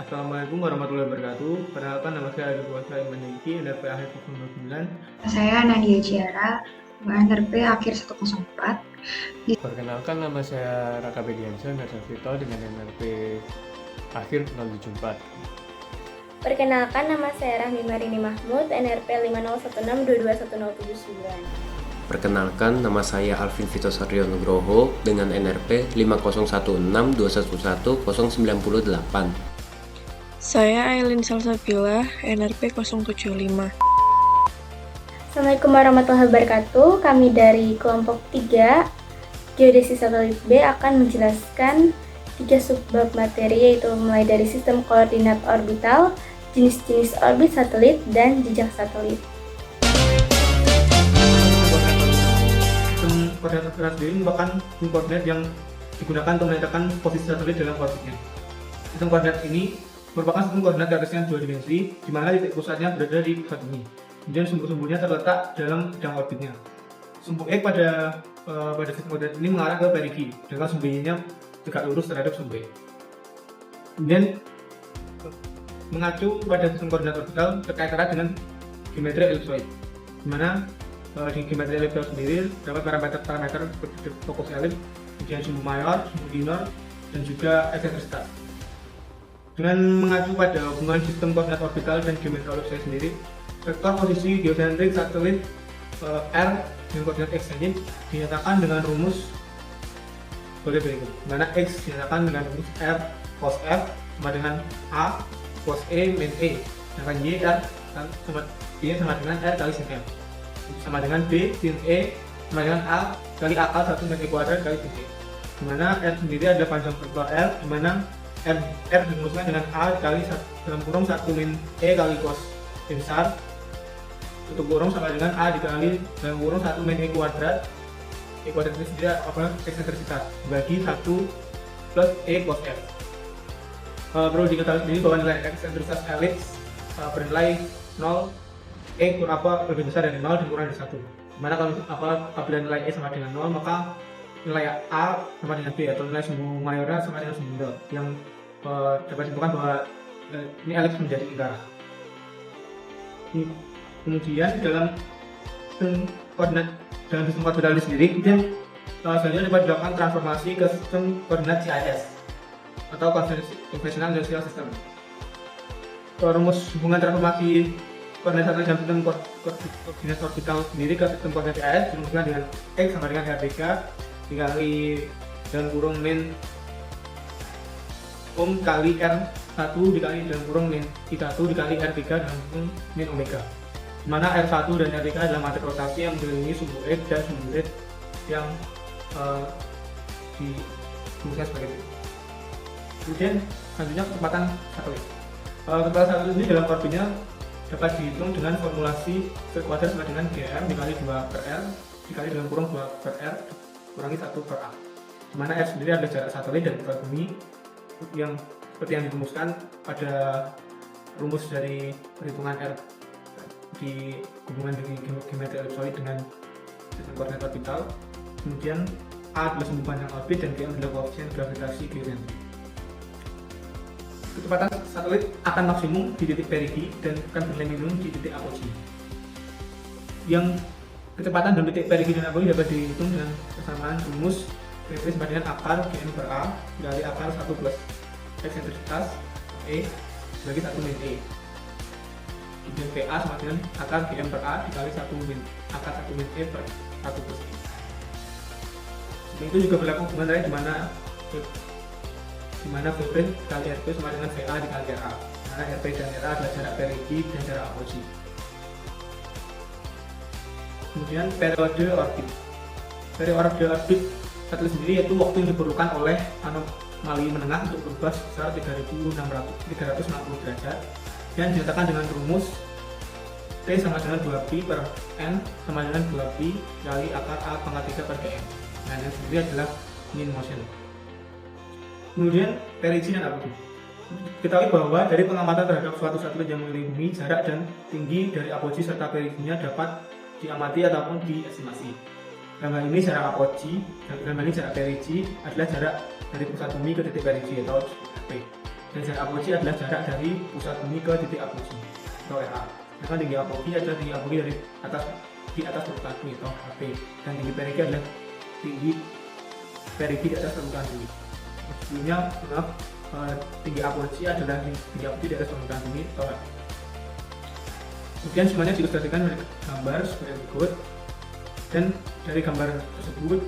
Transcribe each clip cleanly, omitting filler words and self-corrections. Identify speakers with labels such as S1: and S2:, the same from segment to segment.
S1: Assalamualaikum warahmatullahi wabarakatuh. Perkenalkan nama saya Adi Puasa Iman Yiki, NRP akhir 09.
S2: Saya Nadia Ciara, NRP akhir 104.
S3: Perkenalkan nama saya Raka Bediansyah Vito dengan NRP akhir 074.
S4: Perkenalkan nama saya Rahmi Marini Mahmud, NRP 5016221079.
S5: Perkenalkan, nama saya Alvin Vito Satrio Nugroho dengan NRP 5016211098.
S6: Saya Aileen Salsabila, NRP 075.
S4: Assalamualaikum warahmatullahi wabarakatuh. Kami dari kelompok 3 Geodesi Satelit B akan menjelaskan 3 subbab materi, yaitu mulai dari sistem koordinat orbital, jenis-jenis orbit satelit, dan jejak satelit.
S1: Sistem koordinat orbital sendiri merupakan sistem koordinat yang digunakan untuk menentukan posisi satelit dalam orbitnya. Sistem koordinat ini merupakan sistem koordinat garisnya 2 dimensi, di mana titik pusatnya berada di pusat bumi. Kemudian sumbu-sumbunya terletak dalam bidang orbitnya. Sumbu X pada sistem koordinat ini mengarah ke perigi, dengan sumbu Y-nya tegak lurus terhadap sumbu X. Kemudian mengacu pada sistem koordinat orbital terkait erat dengan geometri elipsoid, di mana di geometri elipsoid sendiri dapat parameter seperti fokus elips, kemudian sumbu mayor, sumbu minor, dan juga eksentrisitas. Dengan mengacu pada hubungan sistem koordinat orbital dan geometri elipsoid sendiri, vektor posisi geosentrik satelit R dengan koordinat X ini dinyatakan dengan rumus sebagai berikut, di mana X dinyatakan dengan rumus R cos F sama dengan A cos E min E, sedangkan Y sama dengan R kali sin F, sama dengan B sin E sama dengan A kali akal 1 min E kuadrat kali sin E, di mana R sendiri adalah panjang vektor L, di mana R dirumuskan dengan A kali dalam kurung 1 min E kali cos E besar tutup kurung sama dengan A dikali dalam kurung 1 min E kuadrat. E kuadrat ini sendiri apa? Eksentrisitas bagi 1 plus E cos F. Perlu diketahui sendiri bahwa nilai eksentrisitas elips bernilai 0, E lebih besar dari 0 dan kurang dari 1. Dimana kalau apabila nilai E sama dengan 0, maka nilai A sama dengan B, atau nilai sumbu mayornya sama dengan sumbu minor, yang dapat ditentukan bahwa ini elips menjadi lingkaran. Kemudian dalam sistem koordinat orbital sendiri, kemudian selanjutnya dapat dilakukan transformasi ke sistem koordinat CIS atau Conventional Inertial System. Rumus hubungan transformasi koordinat satelit dalam sistem koordinat orbital sendiri ke sistem koordinat CIS dirumuskan dengan X sama dengan R3 dikali dalam kurung min kali R1 dikali dalam kurung min I1 dikali R3 dalam kurung min omega, di mana R1 dan R3 adalah materi rotasi yang mengelilingi sumbu X dan sumbu Z yang dirumuskan sebagai berikut. Kemudian selanjutnya kecepatan satelit. Kecepatan satelit ini dalam orbitnya dapat dihitung dengan formulasi V kuadrat sama dengan GM dikali 2 per R dikali dalam kurung 2 per R kurangi 1 per A, di mana R sendiri adalah jarak satelit dari pusat bumi yang seperti yang dirumuskan pada rumus dari perhitungan R di hubungan dengan geometri elipsoid dengan sistem koordinat orbital. Kemudian A adalah sumbu panjang orbit dan GM adalah koefisien gravitasi geosentrik. Kecepatan satelit akan maksimum di titik perigi dan akan bernilai minimum di titik apogee. Yang kecepatan dalam titik perigi dan apogee dapat dihitung dengan persamaan rumus V sama dengan akar GM per A dikali akar 1 plus eksentrisitas E bagi 1 min E. Kemudian VA sama dengan akar GM per A dikali 1 min akar 1 min E per 1 plus E. Seperti itu juga berlaku hubungan lain di mana VP dikali RP sama dengan VA dikali RA, karena RP dan RA adalah jarak perigi dan jarak apogee. Kemudian periode orbit. Periode orbit satelit sendiri yaitu waktu yang diperlukan oleh anomali menengah untuk berubah sebesar 360 derajat dan dinyatakan dengan rumus T sama dengan 2pi per N sama dengan 2pi kali akar A pangkat 3 per Gm. Nah, yang sendiri adalah mean motion. Kemudian perigi dan apogee. Ketahui bahwa dari pengamatan terhadap suatu satelit yang mengelilingi bumi, jarak dan tinggi dari apogee serta periginya dapat diamati ataupun diestimasi. Dalam hal ini jarak apogee dan dalam hal ini jarak perigi adalah jarak dari pusat bumi ke titik perigi atau P. Dan jarak apogee adalah jarak dari pusat bumi ke titik apogee atau RA. Sedangkan tinggi apogee adalah tinggi apogee dari di atas permukaan bumi atau HP. Dan tinggi perigi adalah tinggi perigi di atas permukaan bumi. Sebelumnya, tinggi apogee adalah tinggi apogee di atas permukaan bumi atau HP. Kemudian semuanya diilustrasikan oleh gambar sebagai berikut. Dan dari gambar tersebut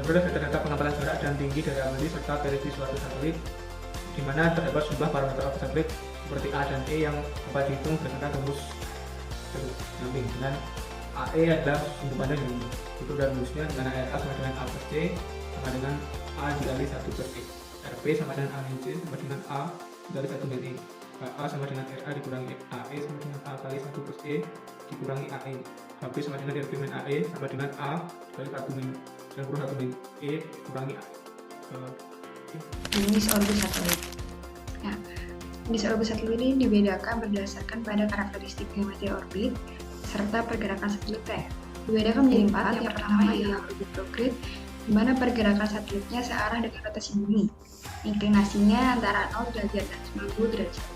S1: berada data pengamatan jarak dan tinggi dari apogee serta perigi suatu satelit, di mana terdapat sejumlah parameter satelit seperti A dan E yang dapat dihitung berdasarkan rumus samping. Dan AE adalah sumbu pandang yang itu dan rumusnya, di mana RA sama dengan A plus C sama dengan A dikali 1 per E. RP sama dengan A min C sama dengan A dikali 1 min E. A sama dengan RA dikurangi AE sama dengan A kali 1 plus E dikurangi AE. HP sama dengan RP min AE sama dengan A dikali 1 min E dikurangi AE.
S2: Jenis orbit satelit. Nah, jenis orbit satelit ini dibedakan berdasarkan pada karakteristik geometri orbit serta pergerakan satelitnya. Dibedakan menjadi 4. Yang pertama ialah orbit prograde, di mana pergerakan satelitnya searah dengan rotasi bumi. Inklinasinya antara 0 derajat dan 90 derajat.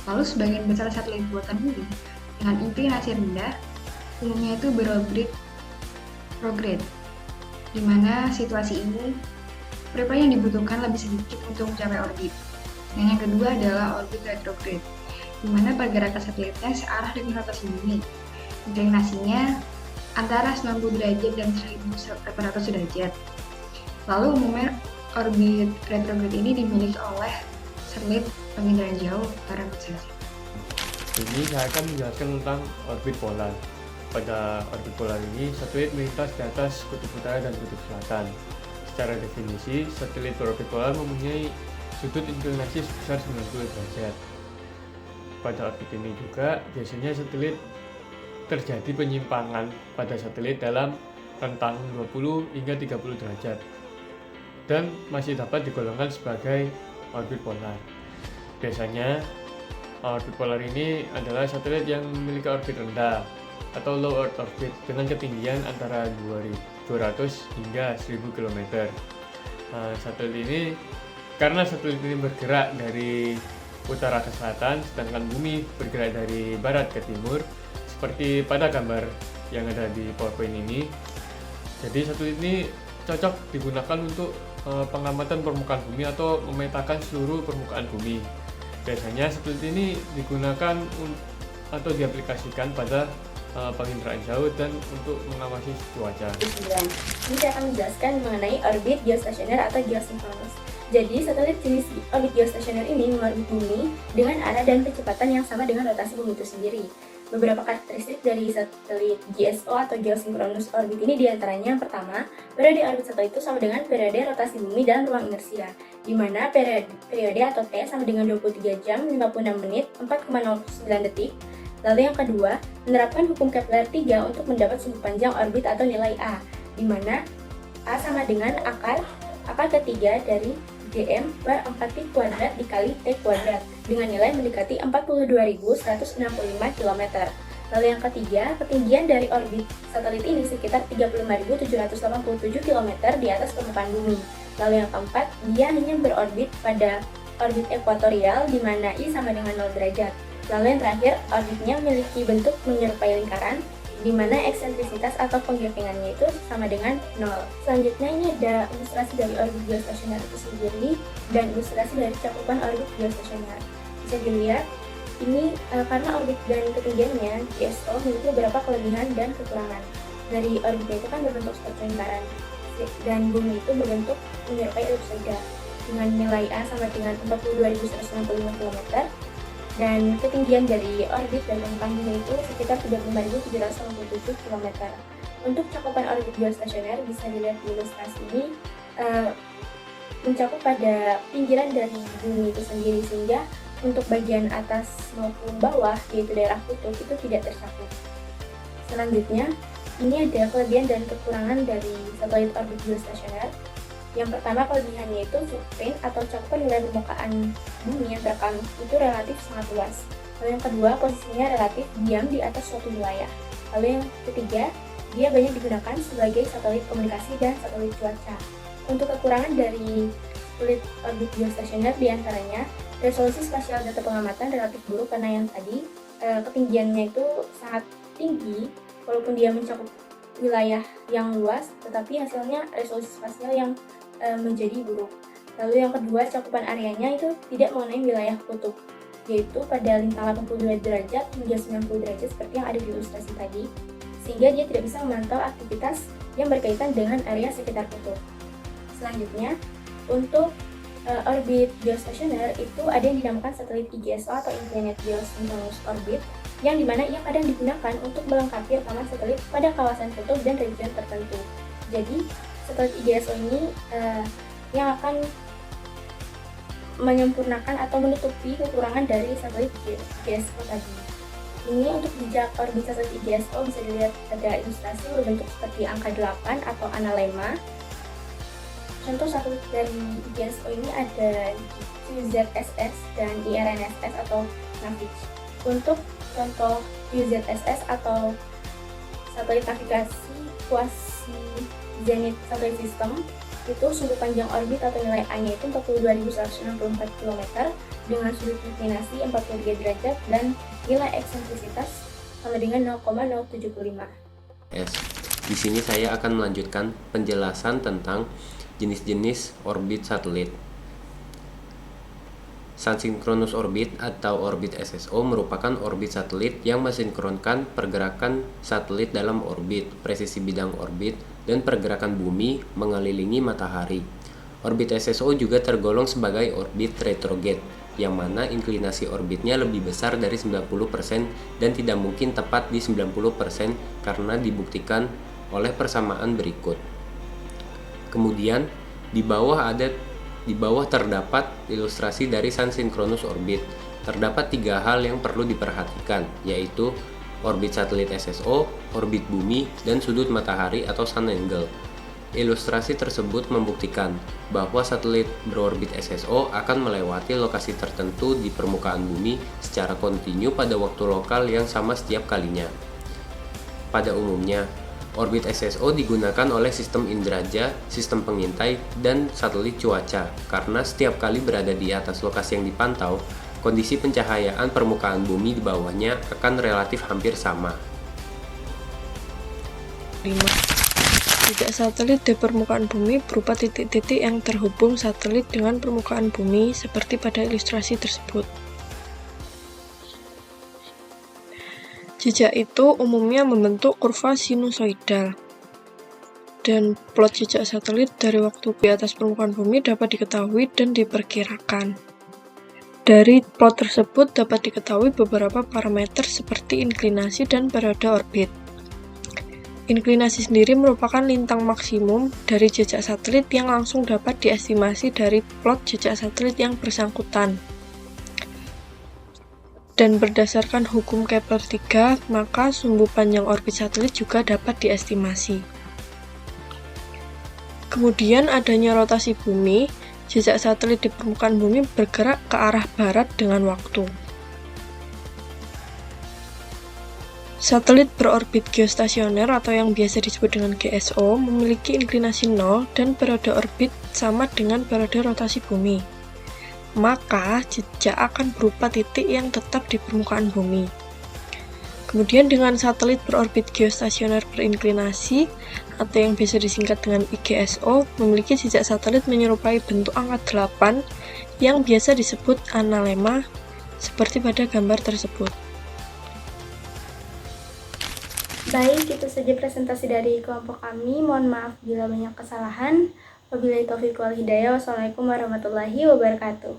S2: Lalu sebagian besar satelit buatan bumi dengan inklinasi rendah umumnya itu berorbit prograde, di mana situasi ini periode yang dibutuhkan lebih sedikit untuk mencapai orbit. Dan yang kedua adalah orbit retrograde, di mana pergerakan satelitnya searah dengan rotasi bumi. Inklinasinya antara 90 derajat dan 1800 derajat. Lalu umumnya orbit retrograde ini dimiliki oleh satelit penginderaan jauh atau remote sensing.
S3: Ini saya akan menjelaskan tentang orbit polar. Pada orbit polar ini, satelit melintas di atas kutub utara dan kutub selatan. Secara definisi, satelit berorbit polar mempunyai sudut inklinasi sebesar 90 derajat. Pada orbit ini juga, biasanya satelit terjadi penyimpangan pada satelit dalam rentang 20 hingga 30 derajat dan masih dapat digolongkan sebagai orbit polar. Biasanya, orbit polar ini adalah satelit yang memiliki orbit rendah atau low Earth orbit dengan ketinggian antara 200 hingga 1000 km. Karena satelit ini bergerak dari utara ke selatan, sedangkan bumi bergerak dari barat ke timur, seperti pada gambar yang ada di PowerPoint ini. Jadi satelit ini cocok digunakan untuk pengamatan permukaan bumi atau memetakan seluruh permukaan bumi. Biasanya satelit ini digunakan atau diaplikasikan pada penginderaan jauh dan untuk mengawasi cuaca.
S4: Ini saya akan menjelaskan mengenai orbit geostasioner atau geosinkronus. Jadi, satelit jenis orbit geostasioner ini mengorbit bumi dengan arah dan kecepatan yang sama dengan rotasi bumi itu sendiri. Beberapa karakteristik dari satelit GSO atau geosinkronus orbit ini diantaranya yang pertama, periode orbit satelit itu sama dengan periode rotasi bumi dalam ruang inersia, di mana periode atau T sama dengan 23 jam, 56 menit, 4,09 detik. Lalu yang kedua, menerapkan hukum Kepler 3 untuk mendapat sumbu panjang orbit atau nilai A, di mana A sama dengan akar ketiga dari GM per 4T kuadrat dikali T kuadrat, dengan nilai mendekati 42.165 km. Lalu yang ketiga, ketinggian dari orbit satelit ini sekitar 35.787 km di atas permukaan bumi. Lalu yang keempat, dia hanya berorbit pada orbit ekuatorial, di mana I sama dengan 0 derajat. Lalu yang terakhir, orbitnya memiliki bentuk menyerupai lingkaran, di mana eksentrisitas atau penggapangannya itu sama dengan 0. Selanjutnya ini ada ilustrasi dari orbit geostasioner itu sendiri dan ilustrasi dari cakupan orbit geostasioner. Bisa dilihat, ini karena orbit dan ketinggiannya, GSO memiliki beberapa kelebihan dan kekurangan. Dari orbitnya itu kan berbentuk seperti lingkaran, dan bumi itu berbentuk menyerupai ellipsoida, dengan nilai A sama dengan 42.165 km. Dan ketinggian dari orbit dan permukaan bumi itu sekitar 35.787 km. Untuk cakupan orbit geostasioner bisa dilihat di ilustrasi ini mencakup pada pinggiran dari bumi itu sendiri, sehingga untuk bagian atas maupun bawah, yaitu daerah kutub, itu tidak tercakup. Selanjutnya, ini ada kelebihan dan kekurangan dari satelit orbit geostasioner. Yang pertama, kelebihannya itu footprint atau cakupan wilayah permukaan bumi yang terekam itu relatif sangat luas. Lalu yang kedua, posisinya relatif diam di atas suatu wilayah. Lalu yang ketiga, dia banyak digunakan sebagai satelit komunikasi dan satelit cuaca. Untuk kekurangan dari satelit orbit geostasioner diantaranya resolusi spasial data pengamatan relatif buruk karena yang tadi ketinggiannya itu sangat tinggi walaupun dia mencakup wilayah yang luas, tetapi hasilnya resolusi spasial yang menjadi buruk. Lalu yang kedua, cakupan areanya itu tidak mengenai wilayah kutub, yaitu pada lintang 82 derajat hingga 90 derajat seperti yang ada di ilustrasi tadi, sehingga dia tidak bisa memantau aktivitas yang berkaitan dengan area sekitar kutub. Selanjutnya, untuk orbit geostasioner itu ada yang dinamakan satelit IGSO atau Inclinate Geosynchronous Orbit, yang dimana ia kadang digunakan untuk melengkapi rekaman satelit pada kawasan kutub dan region tertentu. Jadi, satelit IGSO ini yang akan menyempurnakan atau menutupi kekurangan dari satelit IGSO tadi. Ini untuk jejak orbit satelit IGSO bisa dilihat pada ilustrasi berbentuk seperti angka 8 atau analemma. Contoh satelit dari IGSO ini ada QZSS dan IRNSS atau Navig. Untuk contoh QZSS atau satelit navigasi quasi zenith satelit system, itu sudut panjang orbit atau nilai A-nya itu 42.164 km dengan sudut inklinasi 43 derajat dan nilai eksentrisitas sama dengan 0,075.
S5: Di sini saya akan melanjutkan penjelasan tentang jenis-jenis orbit satelit. Sun-synchronous orbit atau orbit SSO merupakan orbit satelit yang mensinkronkan pergerakan satelit dalam orbit, presisi bidang orbit, dan pergerakan bumi mengelilingi matahari. Orbit SSO juga tergolong sebagai orbit retrograde, yang mana inklinasi orbitnya lebih besar dari 90% dan tidak mungkin tepat di 90% karena dibuktikan oleh persamaan berikut. Kemudian, di bawah terdapat ilustrasi dari sun-synchronous orbit. Terdapat 3 hal yang perlu diperhatikan, yaitu orbit satelit SSO, orbit bumi, dan sudut matahari atau sun angle. Ilustrasi tersebut membuktikan bahwa satelit berorbit SSO akan melewati lokasi tertentu di permukaan bumi secara kontinu pada waktu lokal yang sama setiap kalinya. Pada umumnya, orbit SSO digunakan oleh sistem Indraja, sistem pengintai, dan satelit cuaca karena setiap kali berada di atas lokasi yang dipantau, kondisi pencahayaan permukaan bumi di bawahnya akan relatif hampir sama.
S6: 5. Jejak satelit di permukaan bumi berupa titik-titik yang terhubung satelit dengan permukaan bumi seperti pada ilustrasi tersebut. Jejak itu umumnya membentuk kurva sinusoidal, dan plot jejak satelit dari waktu di atas permukaan bumi dapat diketahui dan diperkirakan. Dari plot tersebut dapat diketahui beberapa parameter seperti inklinasi dan periode orbit. Inklinasi sendiri merupakan lintang maksimum dari jejak satelit yang langsung dapat diestimasi dari plot jejak satelit yang bersangkutan. Dan berdasarkan hukum Kepler 3, maka sumbu panjang orbit satelit juga dapat diestimasi. Kemudian adanya rotasi bumi, jejak satelit di permukaan bumi bergerak ke arah barat dengan waktu. Satelit berorbit geostasioner atau yang biasa disebut dengan GSO memiliki inklinasi 0 dan periode orbit sama dengan periode rotasi bumi. Maka jejak akan berupa titik yang tetap di permukaan bumi. Kemudian dengan satelit berorbit geostasioner berinklinasi atau yang biasa disingkat dengan IGSO memiliki jejak satelit menyerupai bentuk angka 8 yang biasa disebut analemma seperti pada gambar tersebut.
S4: Baik, itu saja presentasi dari kelompok kami. Mohon maaf bila banyak kesalahan. Wabillahi taufiq wal hidayah. Wassalamualaikum warahmatullahi wabarakatuh.